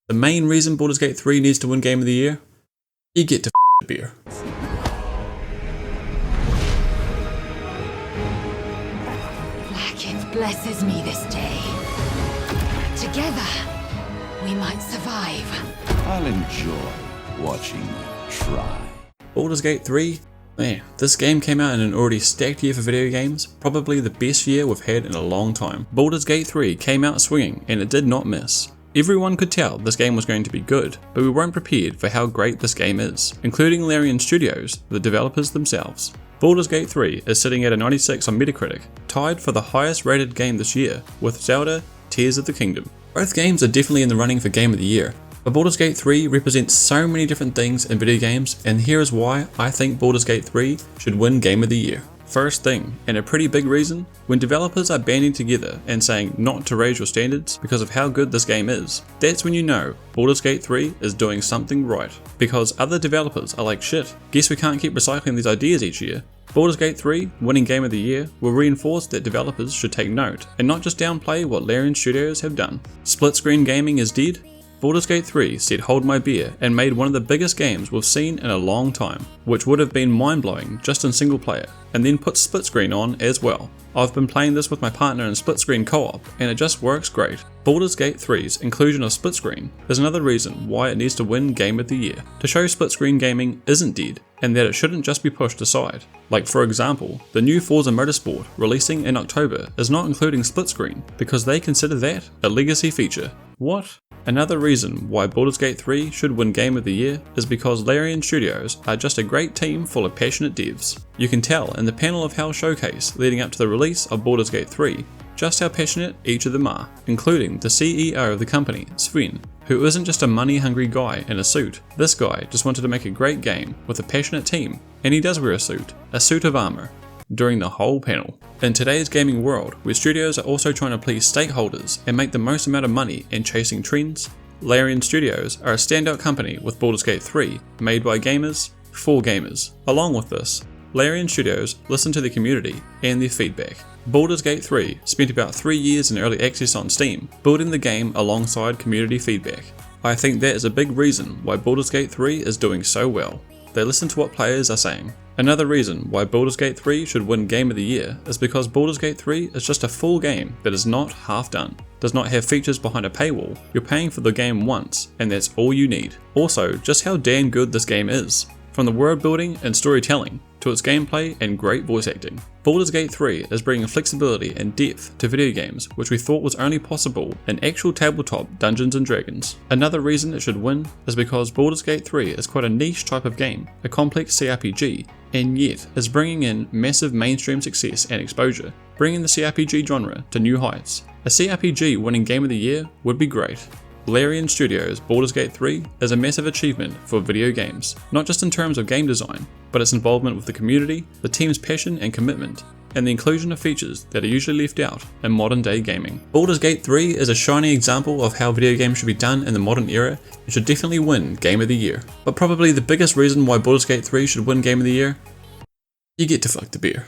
The main reason Baldur's Gate 3 needs to win Game of the Year? You get to the beer. Blackett blesses me this day. Together, we might survive. I'll enjoy watching you try. Baldur's Gate 3? Man, this game came out in an already stacked year for video games, probably the best year we've had in a long time. Baldur's Gate 3 came out swinging and it did not miss. Everyone could tell this game was going to be good, but we weren't prepared for how great this game is, including Larian Studios, the developers themselves. Baldur's Gate 3 is sitting at a 96 on Metacritic, tied for the highest rated game this year with Zelda Tears of the Kingdom. Both games are definitely in the running for Game of the Year, but Baldur's Gate 3 represents so many different things in video games, and here is why I think Baldur's Gate 3 should win Game of the Year. First thing, and a pretty big reason, when developers are banding together and saying not to raise your standards because of how good this game is, that's when you know Baldur's Gate 3 is doing something right. Because other developers are like, shit, guess we can't keep recycling these ideas each year. Baldur's Gate 3 winning Game of the Year will reinforce that developers should take note and not just downplay what Larian Studios have done. Split screen gaming is dead. Baldur's Gate 3 said hold my beer and made one of the biggest games we've seen in a long time, which would have been mind-blowing just in single player, and then put split screen on as well. I've been playing this with my partner in split screen co-op and it just works great. Baldur's Gate 3's inclusion of split screen is another reason why it needs to win Game of the Year, to show split screen gaming isn't dead and that it shouldn't just be pushed aside. Like for example, the new Forza Motorsport releasing in October is not including split screen because they consider that a legacy feature. What? Another reason why Baldur's Gate 3 should win Game of the Year is because Larian Studios are just a great team full of passionate devs. You can tell in the Panel of Hell showcase leading up to the release of Baldur's Gate 3 just how passionate each of them are, including the CEO of the company, Sven, who isn't just a money-hungry guy in a suit. This guy just wanted to make a great game with a passionate team, and he does wear a suit of armor, during the whole panel. In today's gaming world, where studios are also trying to please stakeholders and make the most amount of money and chasing trends, Larian Studios are a standout company with Baldur's Gate 3, made by gamers, for gamers. Along with this, Larian Studios listen to the community and their feedback. Baldur's Gate 3 spent about 3 years in early access on Steam, building the game alongside community feedback. I think that is a big reason why Baldur's Gate 3 is doing so well. They listen to what players are saying. Another reason why Baldur's Gate 3 should win Game of the Year is because Baldur's Gate 3 is just a full game that is not half done, does not have features behind a paywall. You're paying for the game once, and that's all you need. Also, just how damn good this game is. From the world building and storytelling, to its gameplay and great voice acting. Baldur's Gate 3 is bringing flexibility and depth to video games which we thought was only possible in actual tabletop Dungeons & Dragons. Another reason it should win is because Baldur's Gate 3 is quite a niche type of game, a complex CRPG, and yet is bringing in massive mainstream success and exposure, bringing the CRPG genre to new heights. A CRPG winning Game of the Year would be great. Larian Studios' Baldur's Gate 3 is a massive achievement for video games, not just in terms of game design, but its involvement with the community, the team's passion and commitment, and the inclusion of features that are usually left out in modern day gaming. Baldur's Gate 3 is a shining example of how video games should be done in the modern era and should definitely win Game of the Year. But probably the biggest reason why Baldur's Gate 3 should win Game of the Year? You get to fuck the beer.